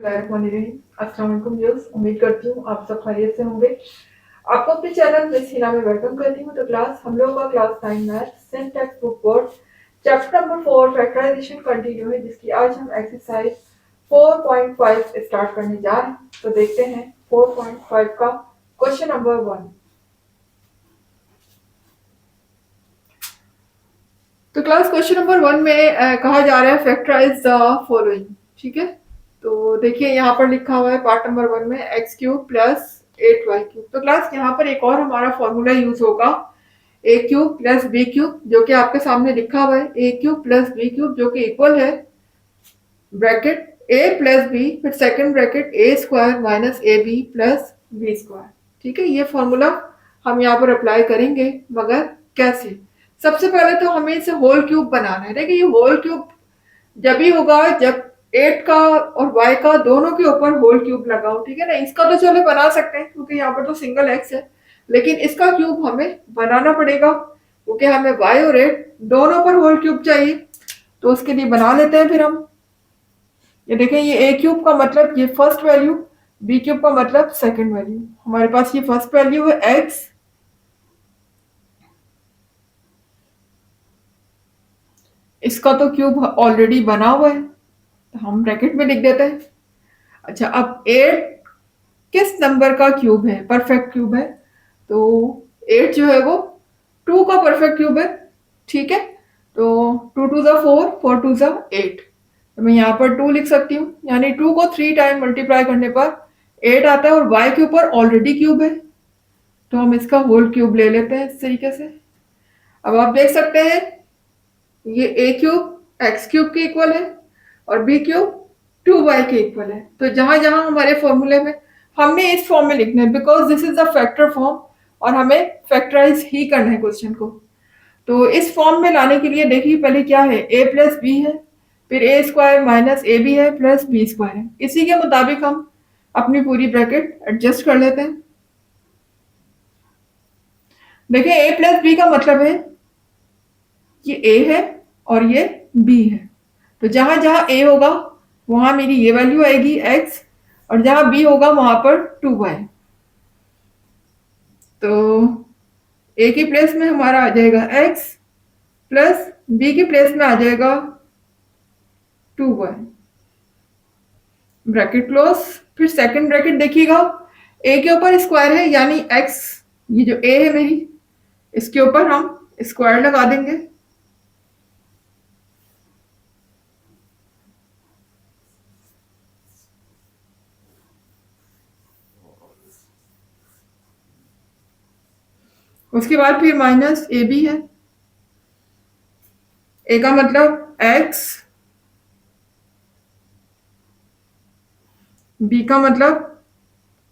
अस्सलाम वालेकुम व्यूअर्स, उम्मीद करती हूँ आप सब खैरियत से होंगे। आपको अपने चैनल मिस हिना में वेलकम करती हूँ। तो क्लास हम लोगों का class 9 math syntax book board chapter number 4 factorisation continue है, जिसकी आज हम एक्सरसाइज 4.5 स्टार्ट करने जा रहे हैं। तो देखते हैं 4.5 का क्वेश्चन नंबर 1। तो क्लास क्वेश्चन नंबर 1 में कहा जा रहा है फैक्टराइज द फॉलोइंग। ठीक है, तो देखिए यहाँ पर लिखा हुआ है पार्ट नंबर 1 में x cube plus 8y cube. तो क्लास यहाँ पर एक और हमारा फॉर्मूला यूज होगा, A cube plus B cube, जो कि आपके सामने लिखा हुआ है A cube plus B cube, जो कि इक्वल है ब्रैकेट ए प्लस बी फिर second bracket A square minus A B plus B square. ठीक है, ये फॉर्मूला हम यहाँ पर अप्लाई करेंगे, मगर कैसे? सबसे पहले तो हमें इसे होल क्यूब बनाना है। देखिए, ये होल क्यूब जब भी होगा जब 8 का और y का दोनों के ऊपर होल क्यूब लगाओ। ठीक है ना, इसका तो चलो बना सकते हैं क्योंकि यहाँ पर तो सिंगल x है, लेकिन इसका क्यूब हमें बनाना पड़ेगा क्योंकि हमें y और 8 दोनों पर होल क्यूब चाहिए। तो उसके लिए बना लेते हैं फिर हम। ये देखें, ये ए क्यूब का मतलब ये फर्स्ट वैल्यू, बी क्यूब का मतलब सेकंड वैल्यू। हमारे पास ये फर्स्ट वैल्यू है x, इसका तो क्यूब ऑलरेडी बना हुआ है तो हम ब्रैकेट में लिख देते हैं। अच्छा, अब 8 किस नंबर का क्यूब है? परफेक्ट क्यूब है, तो 8 जो है वो 2 का परफेक्ट क्यूब है। ठीक है, तो 2 टू ज़ा 4, 4 टू ज़ा 8, तो मैं यहाँ पर 2 लिख सकती हूँ, यानी 2 को 3 टाइम मल्टीप्लाई करने पर 8 आता है और y के ऊपर ऑलरेडी क्यूब है, तो हम इसका होल क्यूब ले लेते हैं इस तरीके से। अब आप देख सकते हैं ये ए क्यूब एक्स क्यूब के इक्वल है और बी क्यूब 2y के इक्वल है। तो जहां जहां हमारे फॉर्मूले में हमने इस फॉर्म में लिखना है, because this is the factor form और हमें फैक्टराइज ही करना है क्वेश्चन को। तो इस फॉर्म में लाने के लिए देखिए पहले क्या है, a प्लस बी है, फिर ए स्क्वायर माइनस ए बी है प्लस बी स्क्वायर है। इसी के मुताबिक हम अपनी पूरी ब्रैकेट एडजस्ट कर लेते हैं। देखिए, a प्लस बी का मतलब है ये a है और ये b है, तो जहां जहां a होगा वहां मेरी ये वैल्यू आएगी x, और जहां b होगा वहां पर 2y। तो a की प्लेस में हमारा आ जाएगा x प्लस b की प्लेस में आ जाएगा 2y, ब्रैकेट क्लोज। फिर सेकंड ब्रैकेट देखिएगा, a के ऊपर स्क्वायर है यानी x, ये जो a है मेरी, इसके ऊपर हम स्क्वायर लगा देंगे। उसके बाद फिर माइनस ए बी है, ए का मतलब x, बी का मतलब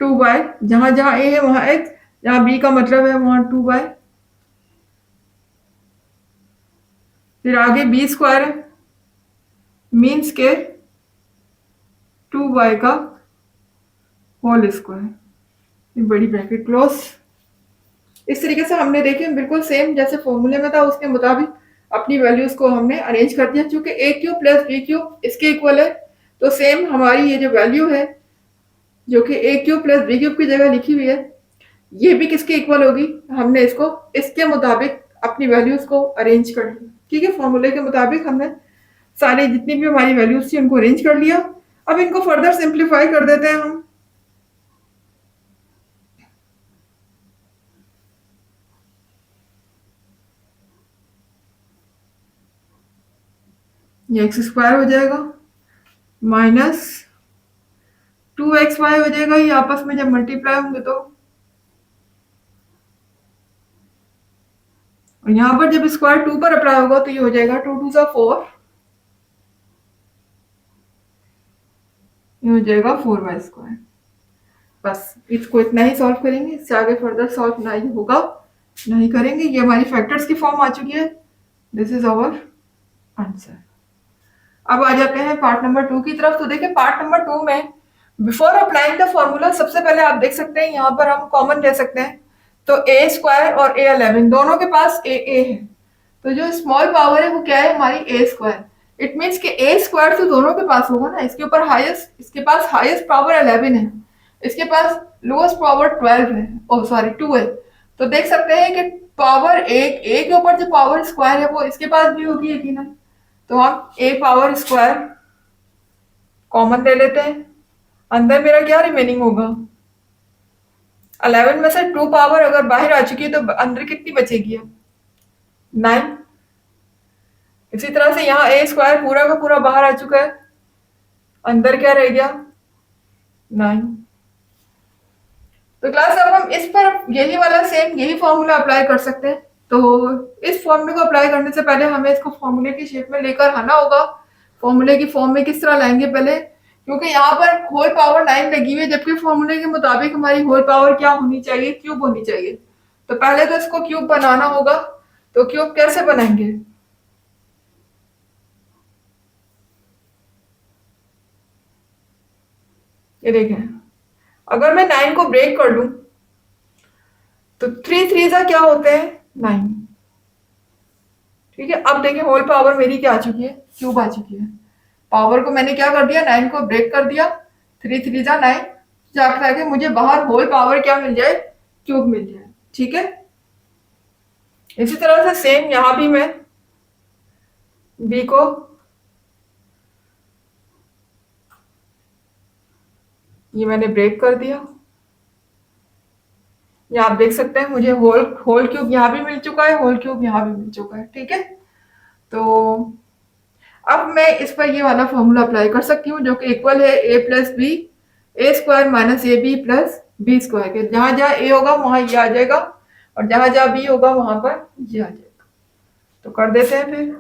2y, जहां जहां a है वहां x, जहां b का मतलब है वहां 2y। फिर आगे बी स्क्वायर है, मीन्स के 2y का होल स्क्वायर, बड़ी ब्रैकेट क्लोज। इस तरीके से हमने देखे बिल्कुल सेम जैसे फॉर्मूले में था उसके मुताबिक अपनी वैल्यूज को हमने अरेंज कर दिया। चूंकि ए क्यूब प्लस बी क्यूब इसके इक्वल है, तो सेम हमारी ये जो वैल्यू है जो कि ए क्यूब प्लस बी क्यूब की जगह लिखी हुई है, ये भी किसके इक्वल होगी? हमने इसको इसके मुताबिक अपनी वैल्यूज को अरेंज कर लिया। ठीक है, फॉर्मूले के मुताबिक हमने सारे जितनी भी हमारी वैल्यूज थी उनको अरेंज कर लिया। अब इनको फर्दर सिंप्लीफाई कर देते हैं हम। ये एक्स स्क्वायर हो जाएगा माइनस 2xy हो जाएगा, ये आपस में जब मल्टीप्लाई होंगे तो, और यहाँ पर जब स्क्वायर 2 पर अप्लाई होगा तो ये हो जाएगा 2 टू ज़ा 4, ये हो जाएगा 4y स्क्वायर। बस इसको इतना ही सॉल्व करेंगे, इससे आगे फर्दर सॉल्व नहीं होगा, नहीं करेंगे। ये हमारी फैक्टर्स की फॉर्म आ चुकी है, दिस इज आवर आंसर। अब आ जाते हैं पार्ट नंबर 2 की तरफ। तो देखिए, पार्ट नंबर 2 में बिफोर अप्लाइंग द फॉर्मूला सबसे पहले आप देख सकते हैं यहाँ पर हम कॉमन ले सकते हैं। तो ए स्क्वायर और ए 11 दोनों के पास ए है, तो जो स्मॉल पावर है वो क्या है? हमारी ए स्क्वायर। इट मीन्स कि ए स्क्वायर तो दोनों के पास होगा ना, इसके ऊपर हाईएस्ट, इसके पास हाईएस्ट पावर 11 है, इसके पास लोएस्ट पावर 12 है, ओ सॉरी 2 है। तो देख सकते हैं कि पावर एक ए के ऊपर जो पावर स्क्वायर है वो इसके पास भी होगी यकीनन। तो हम ए पावर स्क्वायर कॉमन ले लेते हैं, अंदर मेरा क्या रिमेनिंग होगा, 11 में से 2 पावर अगर बाहर आ चुकी है तो अंदर कितनी बचेगी अब, 9। इसी तरह से यहाँ ए स्क्वायर पूरा का पूरा बाहर आ चुका है, अंदर क्या रह गया, 9। तो क्लास अब हम इस पर यही वाला सेम यही फॉर्मूला अप्लाई कर सकते हैं। तो इस फॉर्मूले को अप्लाई करने से पहले हमें इसको फॉर्मूले की शेप में लेकर आना होगा। फॉर्मूले की फॉर्म में किस तरह लाएंगे पहले, क्योंकि यहाँ पर होल पावर 9 लगी हुई है, जबकि फॉर्मूले के मुताबिक हमारी होल पावर क्या होनी चाहिए, क्यूब होनी चाहिए। तो पहले तो इसको क्यूब बनाना होगा। तो क्यूब कैसे बनाएंगे, ये देखें, अगर मैं 9 को ब्रेक कर लूं तो 3 3 जा क्या होते हैं, 9। ठीक है, अब देखिए होल पावर मेरी क्या आ चुकी है, क्यूब आ चुकी है। पावर को मैंने क्या कर दिया, 9 को ब्रेक कर दिया, 3 3 जा 9, जाकर आके मुझे बाहर होल पावर क्या मिल जाए, क्यूब मिल जाए। ठीक है, इसी तरह से सेम यहां भी मैं बी को ये मैंने ब्रेक कर दिया, ये आप देख सकते हैं मुझे होल होल क्यूब यहाँ भी मिल चुका है, होल क्यूब यहाँ भी मिल चुका है। ठीक है, तो अब मैं इस पर ये वाला फॉर्मूला अप्लाई कर सकती हूँ जो कि इक्वल है A plus B, A square minus A B plus B square के। जहां जहां ए होगा वहां ये आ जाएगा, और जहां जहां बी होगा वहां पर ये आ जाएगा। तो कर देते हैं फिर,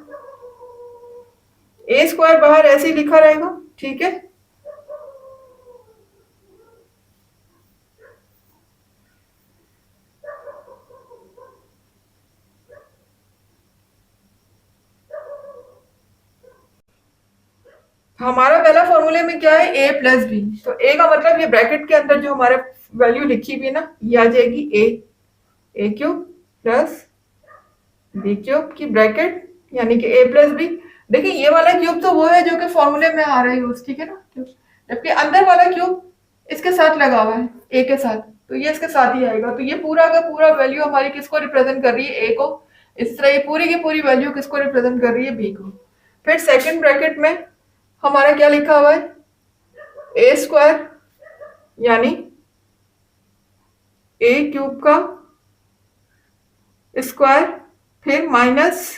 ए स्क्वायर बाहर ऐसे ही लिखा रहेगा। ठीक है, हमारा पहला फॉर्मूले में क्या है, ए प्लस बी। तो ए का मतलब ये ब्रैकेट के अंदर जो हमारे वैल्यू लिखी हुई है ना, ये आ जाएगी ए क्यूब प्लस बी क्यूब की ब्रैकेट, यानी कि ए प्लस बी। देखिए ये वाला क्यूब तो वो है जो कि फॉर्मूले में आ रहा है यूज, ठीक है ना, जबकि अंदर वाला क्यूब इसके साथ लगा हुआ है, ए के साथ, तो ये इसके साथ ही आएगा। तो ये पूरा का पूरा वैल्यू हमारी किसको रिप्रेजेंट कर रही है, ए को। इस तरह ये पूरी की पूरी वैल्यू किसको रिप्रेजेंट कर रही है, बी को। फिर सेकंड ब्रैकेट में हमारा क्या लिखा हुआ है, ए स्क्वायर यानी ए क्यूब का स्क्वायर, फिर माइनस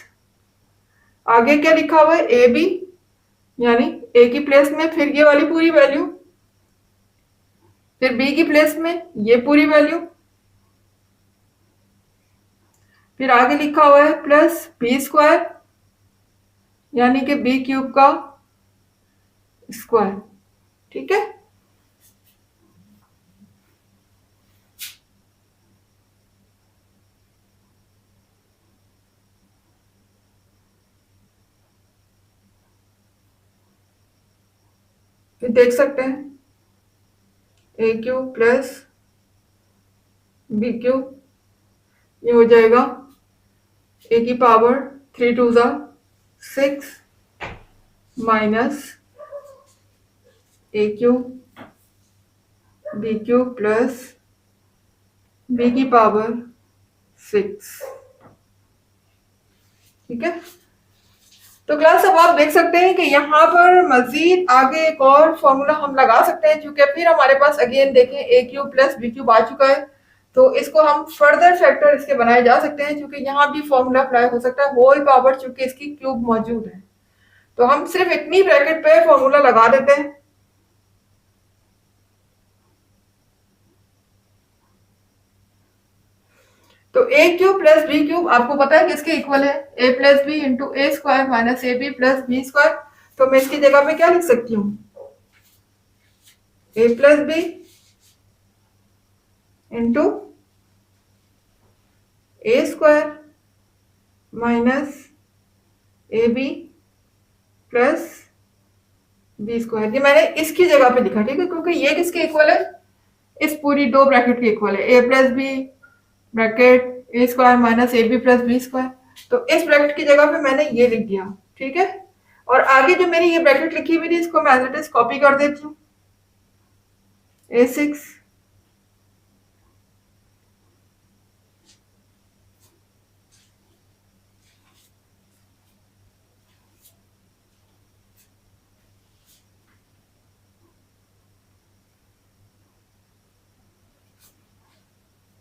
आगे क्या लिखा हुआ है, ए बी यानी ए की प्लेस में फिर ये वाली पूरी वैल्यू, फिर बी की प्लेस में ये पूरी वैल्यू, फिर आगे लिखा हुआ है प्लस बी स्क्वायर यानी कि बी क्यूब का स्क्वायर। ठीक है, फिर देख सकते हैं ए क्यूब प्लस बी क्यूब, ये हो जाएगा ए की पावर 3 2 जा 6 minus A cube B cube plus B की पावर 6। ठीक है, तो क्लास अब आप देख सकते हैं कि यहाँ पर मजीद आगे एक और फॉर्मूला हम लगा सकते हैं, क्योंकि फिर हमारे पास अगेन देखें ए क्यूब प्लस बी क्यूब आ चुका है। तो इसको हम फर्दर फैक्टर इसके बनाए जा सकते हैं, क्योंकि यहाँ भी फॉर्मूला अप्लाई हो सकता है, होल पावर चूंकि इसकी क्यूब मौजूद है। तो हम सिर्फ इतनी ब्रैकेट पे फॉर्मूला लगा देते हैं। तो A cube plus B cube आपको पता है किसके इक्वल है, A plus B into A square minus A B plus B square. तो मैं इसकी जगह पे क्या लिख सकती हूँ, A plus B into A square minus A B plus B square. ये मैंने इसकी जगह पे लिखा, ठीक है, क्योंकि ये किसके इक्वल है, इस पूरी दो ब्रैकेट के इक्वल है, A plus B bracket A square minus A B plus B square. तो इस ब्रैकेट की जगह पे मैंने ये लिख दिया। ठीक है, और आगे जो मेरी ये ब्रैकेट लिखी हुई थी इसको मैं एज इट इज कॉपी कर देती हूँ, A6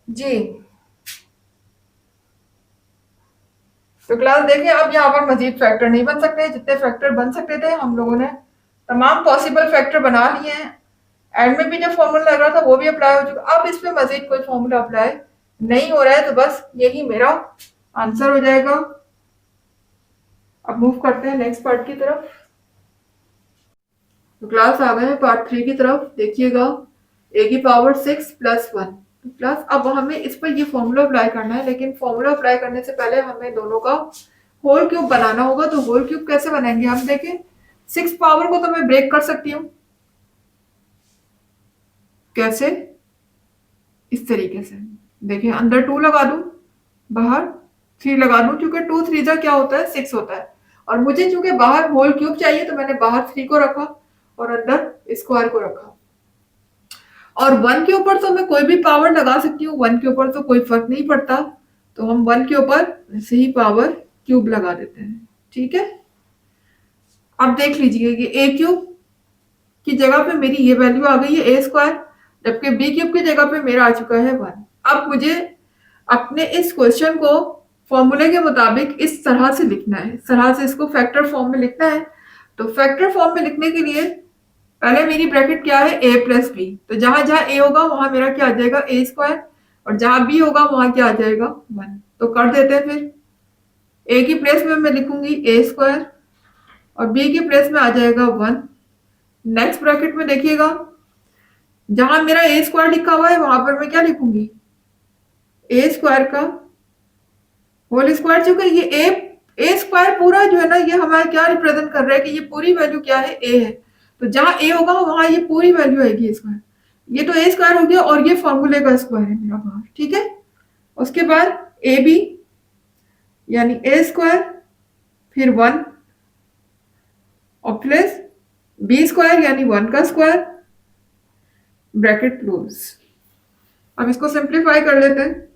जी। तो क्लास देखिए अब यहाँ पर मजीद फैक्टर नहीं बन सकते, जितने फैक्टर बन सकते थे हम लोगों ने तमाम पॉसिबल फैक्टर बना लिए हैं। एंड में भी जो फॉर्मूला लग रहा था वो भी अप्लाई हो चुका, अब इस पे मजीद कोई फॉर्मूला अप्लाई नहीं हो रहा है, तो बस यही मेरा आंसर हो जाएगा। अब मूव करते हैं नेक्स्ट पार्ट की तरफ। तो क्लास आ गए हैं पार्ट 3 की तरफ। देखिएगा a की पावर 6 प्लस 1। तो क्लास अब हमें इस पर ये फॉर्मूला अप्लाई करना है, लेकिन फॉर्मूला अप्लाई करने से पहले हमें दोनों का होल क्यूब बनाना होगा। तो होल क्यूब कैसे बनाएंगे हम देखें। 6 पावर को तो मैं ब्रेक कर सकती हूँ, कैसे, इस तरीके से। देखिए अंदर 2 लगा दूं, बाहर 3 लगा दूं, क्योंकि 2 3 जा क्या होता है 6 होता है। और मुझे चूंकि बाहर होल क्यूब चाहिए तो मैंने बाहर 3 को रखा और अंदर स्क्वायर को रखा। और 1 के ऊपर तो मैं कोई भी पावर लगा सकती हूँ, 1 के ऊपर तो कोई फर्क नहीं पड़ता। तो हम 1 के ऊपर ऐसे ही पावर क्यूब लगा देते हैं, ठीक है। अब देख लीजिए कि ए क्यूब की जगह पे मेरी ये वैल्यू आ गई है ए स्क्वायर, जबकि बी क्यूब की जगह पे मेरा आ चुका है 1। अब मुझे अपने इस क्वेश्चन को फॉर्मूले के मुताबिक इस तरह से लिखना है, इस तरह से इसको फैक्टर फॉर्म में लिखना है। तो फैक्टर फॉर्म में लिखने के लिए पहले मेरी ब्रैकेट क्या है a प्लस बी। तो जहां जहां a होगा वहां मेरा क्या आ जाएगा ए स्क्वायर, और जहां b होगा वहां क्या आ जाएगा 1। तो कर देते हैं फिर। a की प्लेस में मैं लिखूंगी ए स्क्वायर और b की प्लेस में आ जाएगा 1। नेक्स्ट ब्रैकेट में देखिएगा जहां मेरा ए स्क्वायर लिखा हुआ है वहां पर मैं क्या लिखूंगी ए स्क्वायर का होल स्क्वायर। चूंकि ये ए स्क्वायर पूरा जो है ना ये हमारा क्या रिप्रेजेंट कर रहा है कि ये पूरी वैल्यू क्या है ए है। तो जहां ए होगा वहां ये पूरी वैल्यू आएगी स्क्वायर। ये तो ए स्क्वायर हो गया और ये फॉर्मूले का स्क्वायर है मेरा बाहर, ठीक है। उसके बाद ए बी यानी ए स्क्वायर फिर 1 और प्लस बी स्क्वायर यानी 1 का स्क्वायर, ब्रैकेट क्लोज। अब इसको सिंप्लीफाई कर लेते हैं।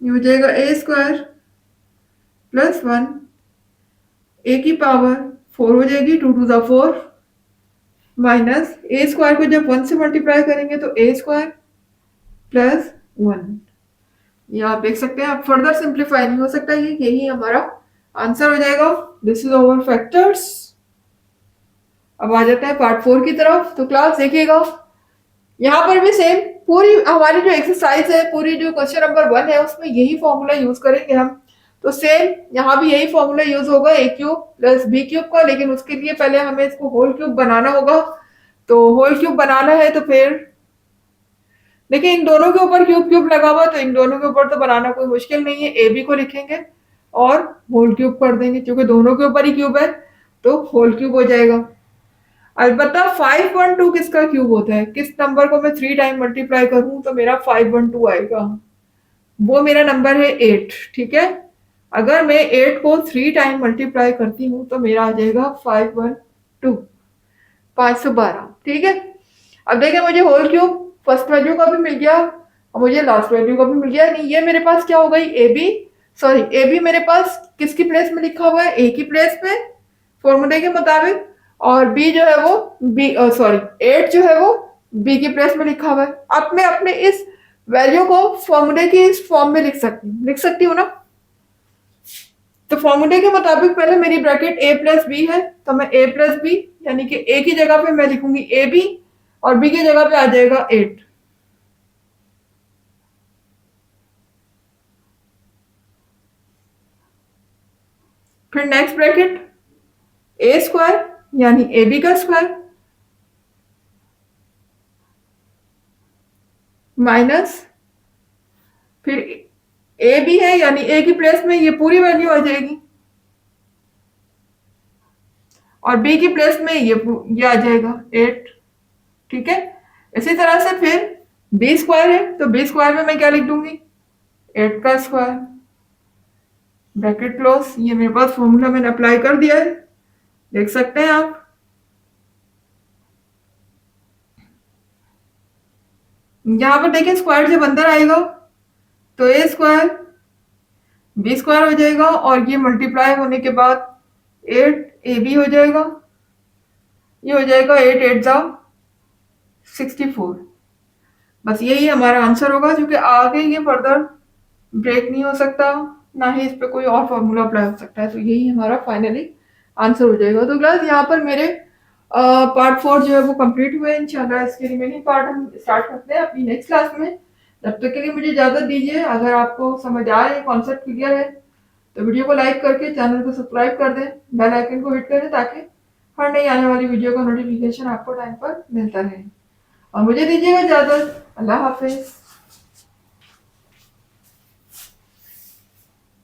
ये हो जाएगा ए स्क्वायर प्लस 1, ए की पावर 4 हो जाएगी, 2 to the 4 minus A square को जब 1 से मल्टीप्लाई करेंगे तो ए स्क्वायर प्लस 1। ये आप देख सकते हैं, अब फर्दर सिंप्लीफाई नहीं हो सकता, ये यही हमारा आंसर हो जाएगा। This is our factors. अब आ जाते हैं पार्ट 4 की तरफ। तो क्लास देखिएगा यहाँ पर भी सेम पूरी हमारी जो एक्सरसाइज है, पूरी जो क्वेश्चन नंबर 1 है उसमें यही फॉर्मूला यूज करेंगे हम। तो सेम यहाँ भी यही फॉर्मूला यूज होगा A cube plus B cube का, लेकिन उसके लिए पहले हमें इसको होल क्यूब बनाना होगा। तो होल क्यूब बनाना है तो फिर देखिए इन दोनों के ऊपर क्यूब क्यूब लगा हुआ, तो इन दोनों के ऊपर तो बनाना कोई मुश्किल नहीं है। ए बी को लिखेंगे और होल क्यूब कर देंगे, क्योंकि दोनों के ऊपर ही क्यूब है तो होल क्यूब हो जाएगा। अलबत्ता 512 किसका क्यूब होता है, किस नंबर को मैं 3 टाइम मल्टीप्लाई करूं तो मेरा 512 आएगा, वो मेरा नंबर है 8, ठीक है। अगर मैं 8 को 3 टाइम मल्टीप्लाई करती हूँ तो मेरा आ जाएगा 512, 512, ठीक है। अब देखिए मुझे होल क्यूब फर्स्ट वैल्यू का भी मिल गया और मुझे लास्ट वैल्यू का भी मिल गया। नहीं ये मेरे पास क्या हो गई A B, sorry A B मेरे पास किसकी प्लेस में लिखा हुआ है ए की प्लेस में फॉर्मूले के मुताबिक, और बी जो है वो बी सॉरी 8 जो है वो बी की प्लेस में लिखा हुआ है। अब मैं अपने इस वैल्यू को फॉर्मूले की इस फॉर्म में लिख सकती हूँ ना। तो फॉर्मूले के मुताबिक पहले मेरी ब्रैकेट ए प्लस बी है, तो मैं ए प्लस बी यानी कि ए की जगह पे मैं लिखूंगी ए बी और बी की जगह पे आ जाएगा 8। फिर नेक्स्ट ब्रैकेट ए स्क्वायर यानी ए बी का स्क्वायर माइनस फिर ए बी है यानी ए की प्लेस में ये पूरी वैल्यू आ जाएगी और बी की प्लेस में ये आ जाएगा 8, ठीक है। इसी तरह से फिर बी स्क्वायर है तो बी स्क्वायर में मैं क्या लिख दूंगी 8 का स्क्वायर ब्रैकेट क्लोज, ये मेरे पास फॉर्मूला मैंने अप्लाई कर दिया है, देख सकते हैं आप। यहाँ पर देखिए स्क्वायर जब अंदर आएगा तो ए स्क्वायर बी स्क्वायर हो जाएगा, और ये मल्टीप्लाई होने के बाद 8ab हो जाएगा। ये हो जाएगा 8 8 जा 64। बस यही हमारा आंसर होगा, क्योंकि आगे ये फर्दर ब्रेक नहीं हो सकता, ना ही इस पे कोई और फॉर्मूला अप्लाई हो सकता है। तो यही हमारा फाइनली आंसर हो जाएगा। तो क्लास यहाँ पर मेरे पार्ट 4 जो है वो कंप्लीट हुए। इंशाल्लाह इसके रिमेनिंग पार्ट हम स्टार्ट करते हैं अपनी नेक्स्ट क्लास में। तब तक के लिए मुझे इजाज़त दीजिए। अगर आपको समझ आ रहा है, कॉन्सेप्ट क्लियर है, तो वीडियो को लाइक करके चैनल को सब्सक्राइब कर दें, बेल आइकन को हिट करें, ताकि हर नई आने वाली वीडियो का नोटिफिकेशन आपको टाइम पर मिलता रहे। और मुझे दीजिएगा इजाज़त। अल्लाह हाफिज़।